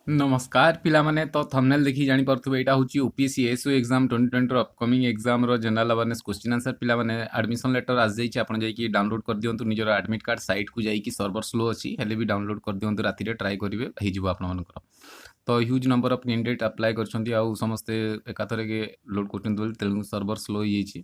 नमस्कार पिलामाने तो थंबनेल देखि जानि परथुबे एटा होची यूपीएससी एसओ एग्जाम 2020 रो अपकमिंग एग्जाम रो जनरल अवेयरनेस क्वेश्चन आंसर पिलामाने एडमिशन लेटर आज जाई आपण जाई कि डाउनलोड कर दियंतु निजर एडमिट कार्ड साइट को जाई कि सर्वर स्लो अछि हेले भी डाउनलोड कर दियंतु राति रे ट्राई करिवे हे जिवो आपण मानकर तो huge number of candidate apply करछंती आ समस्ते एकाथरे के लोड करछंती बोली तेलुगु सर्वर स्लो हो जाईची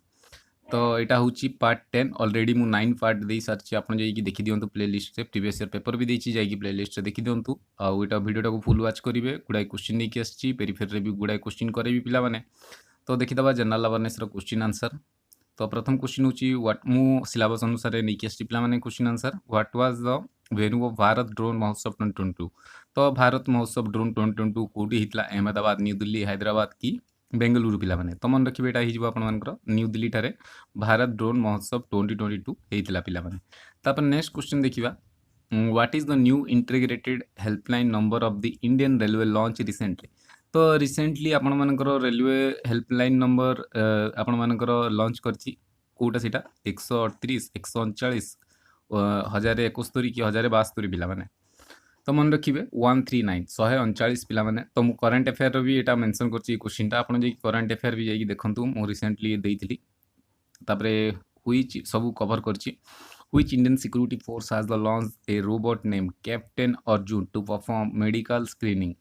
तो यहाँ हूँ पार्ट 10 ऑलरेडी मु 9 पार्ट दे सारी आप देखी दिंतु प्ले लिस्ट से प्रीवियस ईयर पेपर भी देती जाकि प्ले लिस्ट से देखी दिंतु आउ यहाँ भिडियोटा को फुल वाच करेंगे गुड़ाए क्वेश्चन नहीं आसी पेरीफेर भी गुड़ाए क्वेश्चन करेंगे पिलाने तो देखीदे जनरल अवेयरनेस क्वेश्चन आंसर तो प्रथम क्वेश्चन हूँ व्हाट मु सिलेबस अनुसार नहीं आसी पे question answer what was the venue of Bharat drone महोत्सव 2022 तो भारत महोत्सव ड्रोन 2022 कौटी होता अहमदाबाद न्यू दिल्ली हैदराबाद की बेंगलुरु पिलाने तो मन रखिए यहाँ होकर न्यू दिल्ली ठारे भारत ड्रोन महोत्सव 2022 होता पिलाने तापर नेक्स्ट क्वेश्चन देखा what is the new integrated helpline number of the Indian railway launch recently तो रिसेंटली आपण मानकर रेलवे हेल्पलाइन नंबर आपण मानकर लॉन्च करछि कोटा सीटा 138 139 1071 कि 1072 पिलाने तो मन रखिए 139 139 पिलाने तो मु करंट अफेयर भी यहाँ मेंशन कर क्वेश्चन आप करंट अफेयर भी जाइए देखूँ मु रिसेंटली देती तापरे व्हिच सब कवर करछि which Indian security force has the launch a robot name captain Arjun to perform medical screening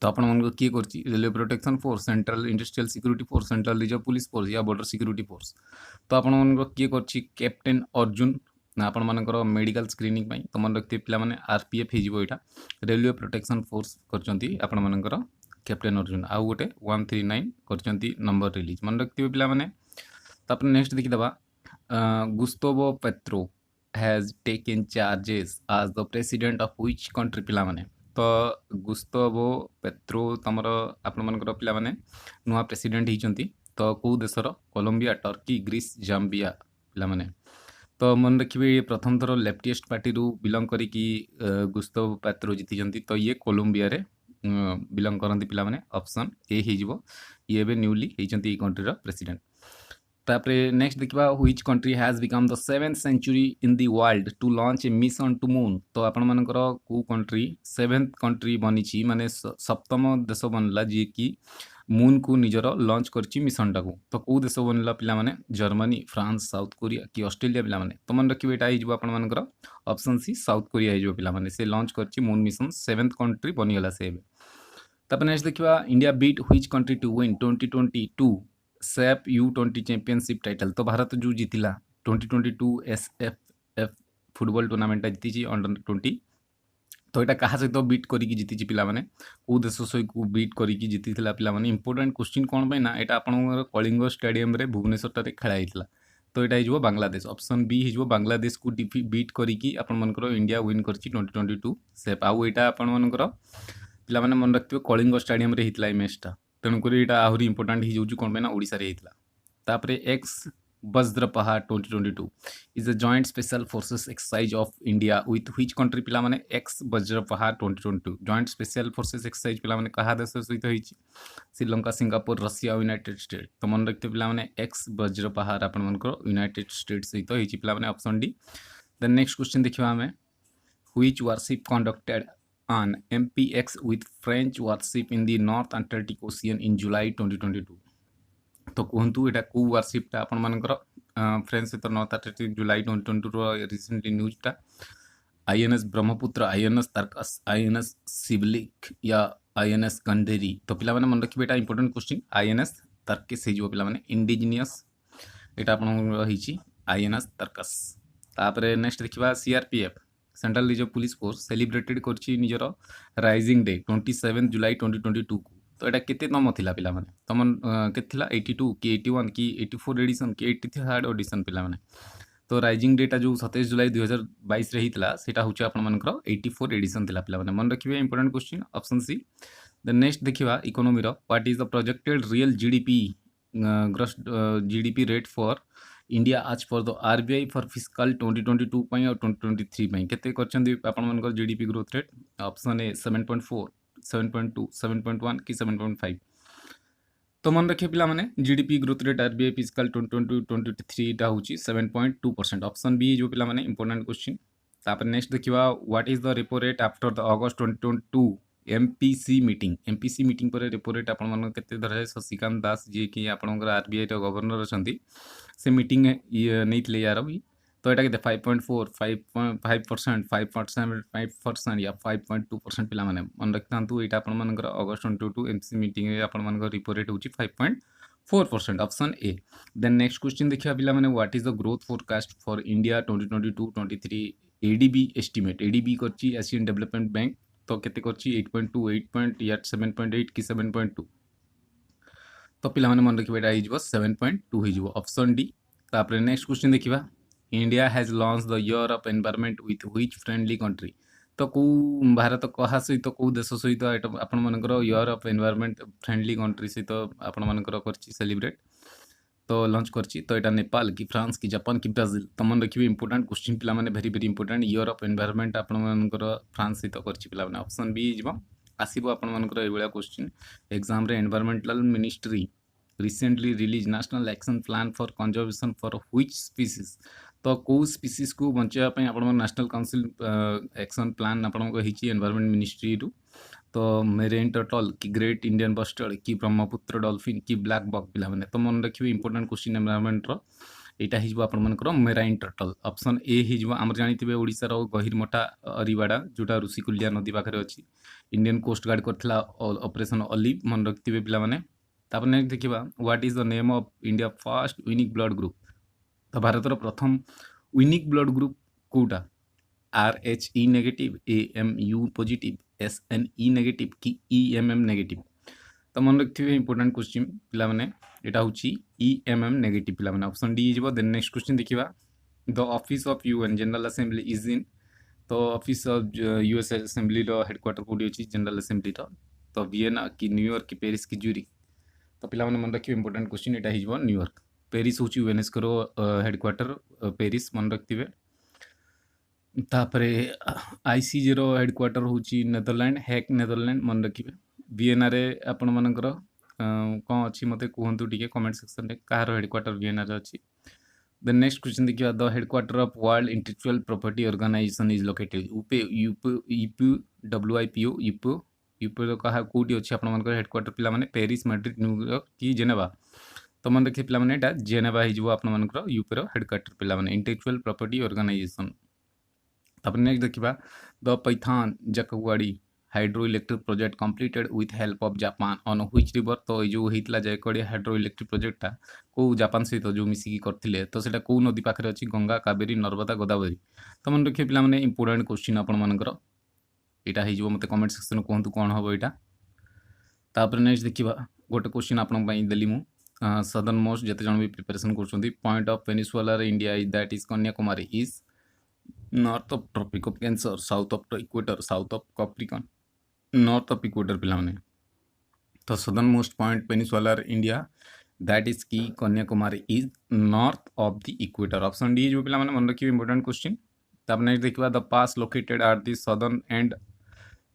तो आपण मन किए कर railway protection force central industrial security force central reserve police force या बॉर्डर सिक्योरिटी फोर्स तो आपण मन किए कर कैप्टेन अर्जुन आपण मानकर मेडिकल स्क्रीनिंग तो मन रखिए पे आरपीएफ हो रेलवे प्रोटेक्शन फोर्स कर मानकर कैप्टेन अर्जुन आउ गोटे 139 कर नंबर रिलीज मन रखिए पे नेक्स्ट देखीदे Gustavo Petro has taken charges as the president of which country पिलाने तो गुस्तावो पेट्रो तमर आपण मानकर पिलाने नुआ प्रेसिडेंट होती तो कौ देशर कोलंबिया टर्की ग्रीस जाम्बिया पिलाने तो मन रखिए प्रथम थर लेफ्टिस्ट पार्टी रू बिलंग करी गुस्तावो पेट्रो जीति तो ये कोलंबिया रे बिलंग करती पिलाने ऑप्शन ए हो ये न्यूली होती कंट्रीर प्रेसिडेंट तापरे नेक्स्ट देखा which country has become the 7th century in the world to launch a mission to moon तो आपण मानकर को कंट्री 7th कंट्री बनी माने सप्तम देश बनला जी कि मून को निजर लॉन्च करछि मिशन टाको तो कौ देश बनला पिला माने जर्मनी फ्रांस साउथ कोरिया कि ऑस्ट्रेलिया पिला माने तो मन रखिए एटा हिजो आपण मानकर ऑप्शन सी साउथ कोरिया हिजो पिला माने से लॉन्च करछि मून मिशन 7th कंट्री बनिगला से तापर नेक्स्ट देखिबा India beat which country to win 2022 SAFF U20 championship title तो भारत जो जीतिला 2022 SFF फुटबॉल टूर्नामेंट जीति अंडर 20 तो यहाँ क्या सहित बीट करी जीति पिलाने कौ देश सहित बीट करी जीति पिलाने इंपोर्टेंट क्वेश्चन कौन पे ना यहाँ आपंकर कलिंग स्टेडियम रे भुवनेश्वर खेला तो यहाँ हो बांग्लादेश ऑप्शन बी हो बांग्लादेश को बीट करी आपर इंडिया विन कर 2022 सेफ आउ यहाँ आपर पिलाने मन रखिए कलिंग स्टेडियम रे होता मैचटा तेणुक यहाँ आहरी इंपोर्टाट हो कौन पे ना ओडिशा रे होता तापरे ex Vajraprahar 2022 is a joint special forces exercise of India with which country पिला माने ex Vajraprahar 2022 joint special forces exercise पिला माने कहा देश सहित होइछि Sri Lanka Singapore Russia United State तो मन रखते पिला माने एक्स वज्रपहा आपण मनकर यूनाइटेड स्टेट सहित होइछि पिला माने option D then next question देखिबा हमें which warship conducted an MPX with French warship in the North Atlantic Ocean in July 2022 तो कहतु यहाँ कौ वारशिपटा आपण मानकर फ्रेंच सहित नॉर्थ अटलांटिक जुलाई 2022 रिसेंटली न्यूजटा INS Brahmaputra INS Tarkash INS Shivalik या INS गंडेरी तो पिला मन रखिए यहाँ इंपोर्टेंट क्वेश्चन INS तर्कस हो पिला इंडिजिनियस यहाँ आप INS तर्कस तापर नेक्स्ट देखा CRPF central reserve police force celebrated करछि निजर राइजिंग डे 27 जुलाई 2022 को तो यहाँ केतम थिला पिला माने तमन केते 82 कि 81 कि 84 एडिशन कि 83rd एडिशन पिला माने तो राइजिंग डेटा जो 27 जुलाई 2022 रे हितला सेटा होछि आपण मानकर 84 एडिशन थिला पिला माने मन रखिबे important question option C then next देखिबा इकोनॉमी रो what is the projected real GDP gross GDP rate for India आज for the RBI for fiscal 2022 और 2023 केते करछन्दी आपण मानकर GDP growth rate option A 7.4 7.2 7.1 कि 7.5 तो मन रखिए पिला माने GDP growth rate RBI fiscal 2022-23 टा होची 7.2% ऑप्शन बी जो पिला माने इंपोर्टेंट क्वेश्चन तापर नेक्स्ट देखिबा what is the repo rate after the August 2022 MPC meeting पर रेपो रेट आपण मन केते धरा शशिकांत दास जी कि आपणकर आरबीआई रो गवर्नर अछंती से मीटिंग नैथिले यार भी तो एटा केते 5.4 5.5% 5.5% या 5.2% पिला माने मन रखतांतु एटा आपण मनकर अगस्त 22 एमपीसी मीटिंग रे आपण मनकर रेपो रेट होची 5.4% option A. Then next question देखिया पिला माने what is the growth forecast for India 2022-23 ADB estimate ADB करची एशियन डेवलपमेंट बैंक तो केते करची 8.2 8 या 7.8 कि 7.2 तो पिला माने मन रखिबा एटा हिजबो 7.2 हिजबो ऑप्शन डी। तापरे नेक्स्ट क्वेश्चन देखिबा India has launch the year of environment with which friendly country तो को भारत कहा सहित को देश सहित आपण मानकर year of environment friendly country सहित आपण मानकर करची सेलिब्रेट तो लॉन्च करची तो एटा नेपाल कि फ्रांस कि जापान कि ब्राजिल तो मन रखिबे इंपोर्टेंट क्वेश्चन पिला माने very very important year of environment आपण मानकर फ्रांस सहित करची पिला माने ऑप्शन बी हिजबो आसीबो आपण मानकर ए बेला क्वेश्चन एग्जाम रे environmental ministry recently release national action plan for conservation for which species तो को स्पीसीज को बचाइबा पई आपण नेशनल काउंसिल एक्शन प्लान आपण को हिची एनवायरमेंट मिनिस्ट्री रु तो मेरेन टर्टल कि ग्रेट इंडियन बस्टर्ड कि ब्रह्मपुत्र डॉल्फिन कि ब्लैक बक पिला माने तो मन रखिबे इंपोर्टेंट क्वेश्चन एनवायरमेंट रो एटा हिजबो आपण मानकर मेराइन टर्टल ऑप्शन ए हिजबो आम जानिथिबे ओडिसा रो गहिरमटा अरिवाड़ा जोटा ऋषिकुल्या नदी पाखरे अछि इंडियन कोस्ट गार्ड करथिला ऑपरेशन ऑलिव मन रखिथिबे पिला माने तापर नेक्स्ट देखिबा what is the name of India first unique blood group तो भारतर प्रथम यूनिक ब्लड ग्रुप कोटा RH negative AMU positive SNE negative कि EMM नेगेटिव तो मन रखिथिबे इंपोर्टेंट क्वेश्चन पिला माने एटा होची EMM नेगेटिव पिला माने ऑप्शन डी हिजबो। देन नेक्स्ट क्वेश्चन देखिबा the office of UN general assembly is in तो ऑफिस ऑफ यूएस असेंबली रो हेडक्वार्टर कोडी अछि जनरल असेंबली रो तो वियना कि न्यूयॉर्क कि पेरिस कि ज्यूरिक तो पिला माने मन रखिबे इंपोर्टेंट क्वेश्चन एटा हिजबो न्यूयॉर्क पेरिस होची यूएनएस्को रो हेडक्वार्टर पेरिस मन रखिथिबे। तापरे आईसीजे रो हेडक्वार्टर होची नेदरलैंड हैक नेदरलैंड मन रखिबे। वियना रे आपण मानकर कोन अछि मते कहंतु टिके कमेंट सेक्शन रे कार हेडक्वार्टर वियना रे अछि। द नेक्स्ट क्वेश्चन देखिबा the headquarter of world intellectual property organization is located यूपी रो कहा कोडी अछि आपण मानकर हेडक्वार्टर पिला माने पेरिस मैड्रिड न्यूयॉर्क कि जेनेवा तो मन रखि पिला माने एटा जेनेवा हिजबो आपण मानकर यूपी रो हेडक्वार्टर पिला माने इंटेलेक्चुअल प्रॉपर्टी ऑर्गेनाइजेशन। तापर नेक्स्ट देखिबा the Paithan Jayakwadi hydro electric project completed with help of Japan on which river तो जो हेतला जयकड़ी हाइड्रो इलेक्ट्रिक प्रोजेक्टटा को जापान सहित जो मिसिकी करथिले तो सेटा को नदी पाखरे अछि गंगा कावेरी नर्मदा गोदावरी तो मन रखिए पिला माने इंपोर्टेंट क्वेश्चन आपण मानकर एटा हिजबो मते कमेंट सेक्शन कोहंतु कोन हबो एटा। तापर नेक्स्ट देखिबा गोटे क्वेश्चन आपण पई देली मु सदर्न मोस्ट जते जण भी प्रिपरेशन करछंती पॉइंट ऑफ पेनिसुला रे India is that is Kanyakumari is north of tropic of cancer south of equator south of capricorn north of equator पिला माने तो southern most point peninsula India that is की Kanyakumari is north of the equator option D जो पिला माने मन रखिबे important question. तब नेक्स्ट देखिबा the pass located at the southern end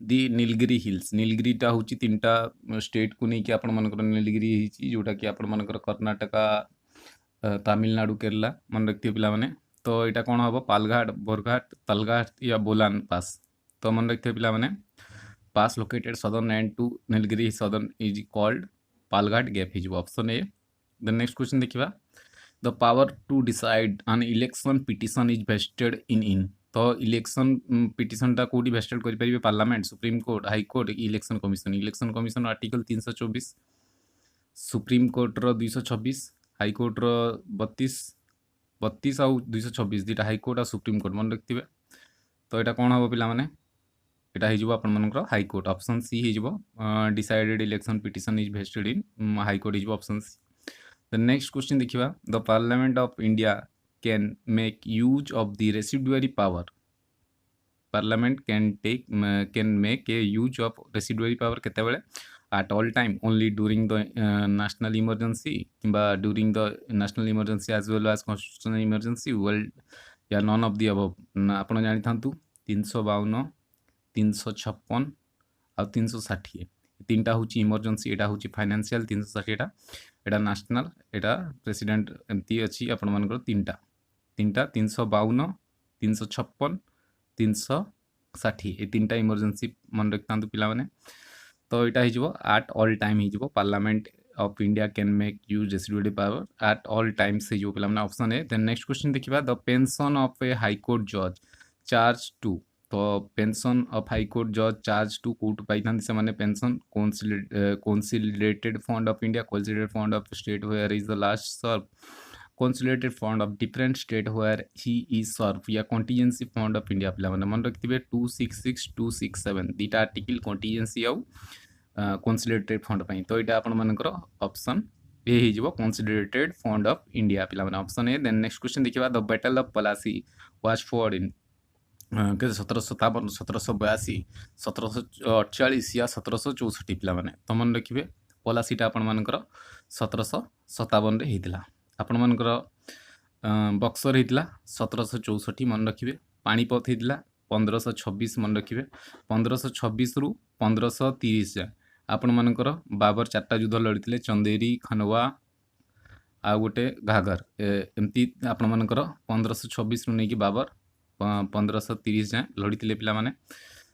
the Nilgiri hills नीलगिरीटा होची तीनटा स्टेट को नहीं कि आपण मानकर नीलगिरी हिची जोटा कि आपण मानकर कर्नाटका तमिलनाडु केरला मन रखिबे पिला माने तो यहाँ कौन हम पालघाट बोरघाट तलघाट या बोलान पास तो मन रखते पिला माने pass located southern end to Nilgiri southern is called Palghat gap हिजबो option A. The next question देखिबा the power to decide an election petition is vested in तो इलेक्शन पिटिशनटा कोडी वेस्टेड करि परिबे parliament supreme court high court election commission article 324 supreme court रो 226 high court रो 32 आउ 226 दुटा हाईकोर्ट आ सुप्रीम कोर्ट मन रखिथे तो यहाँ कौन हम पिला माने एटा हिजबो आपण मानकर हाईकोर्ट ऑप्शन सी हिजबो decided election petition is vested in high court हिजबो option C. The next question देखिबा the parliament of India can make use of the residuary power parliament can make a use of residuary power केते बेले at all time only during the national emergency किंबा during the national emergency as well as constitutional emergency world या none of the above आपण जानि थांतु 352 356 आ 360 तीनटा होची emergency एटा होची financial 360 एटा national एटा president एमती अछि आपण मानकर तीनटा 352 356 360 ଷାଠିଏ ଏ ତିନିଟା इमरजेंसी मन रखिता पिलाने। तो यहाँ हो आट ऑल टाइम हो parliament of India can make use residual power at all times हो पिलाने option A. Then next question देखिए the pension of a high court जज चार्ज टू। तो पेंशन ऑफ हाईकोर्ट जज चार्ज टू कोर्ट पाई से pension consolidated fund of India consolidated fund of state where is the last serve consolidated fund of different state where he is serve या contingency fund of India पिला मन रखिए 266 267 दुटा article contingency आउ consolidated fund पाई। तो यहाँ आपण मानकर ऑप्शन ए हो कंसोलिडेटेड फंड ऑफ इंडिया पिला option A. Then next question देखिए the battle of Plassey was fought in 1757 1782 1748 या 1764 पिलाने। तो मन रखिए पलासीटा आपण मानकर 1757 होता आपण मानकर बक्सर होता 1764 मन रखिए पानीपत होता 1526 मन रखिए 1526 रु 1530 जाए आपण मानकर बाबर 4टा युद्ध लड़ी चंदेरी खनवा आ गोटे घाघर एमती आपण मानकर 1526 रु नहीं बाबर 1530 जाए लड़ी पिलाने।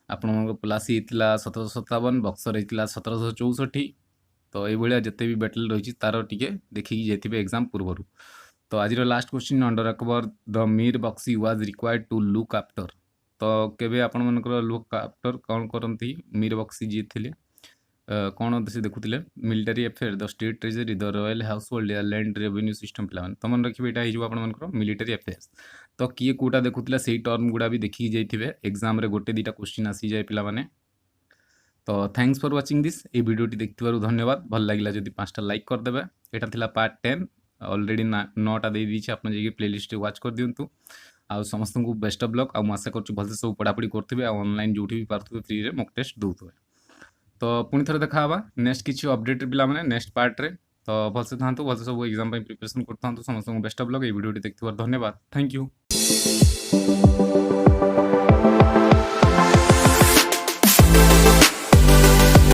आपण पलासी होता 1757 बक्सर होता 1764। तो ये जिते भी बैटल रही तार टे देखिए जाइए एग्जाम पूर्व। तो आज last question under Akbar the Mir Bakshi was required to look after. तो केबे आपण मानकर लुक आफ्टर कौन करती मीर बक्सी जी थे कौन से देखुले military affair the state treasury the royal household या लैंड रेवेन्यू सिस्टम पिलाने। तो मन रखिए यहाँ हो मिलिटारी अफेयर्स। तो किए कौटा देखुला से टर्म गुड़ा भी देखिए जाइए एग्जाम गोटे दुटा क्वेश्चन आसी जाए पिलाने। तो थैंक्स फॉर वाचिंग दिस ये वीडियोटी देखिबारु धन्यवाद। भल लगिला जदि 5टा लाइक करदेवे। एटा थिला पार्ट 10 ऑलरेडी 9टा दे दीची आपन जे प्लेलिस्ट वाच कर दियंतु। आ समस्त को बेस्ट ऑफ लक। आ आशा करछु भलसे सब पढ़ापढ़ी करथिबे आ ऑनलाइन जोठी भी पारथुबे फ्री रे मॉक टेस्ट दउथुबे। तो पुणी थरे देखा हबा नेक्स्ट किछि अपडेट पिला माने नेक्स्ट पार्ट रे। तो भलसे थांतु भलसे सब एग्जाम पे प्रिपरेशन करथांतु। समस्त को बेस्ट ऑफ लक। ये वीडियोटी देखिबार धन्यवाद। Thank you.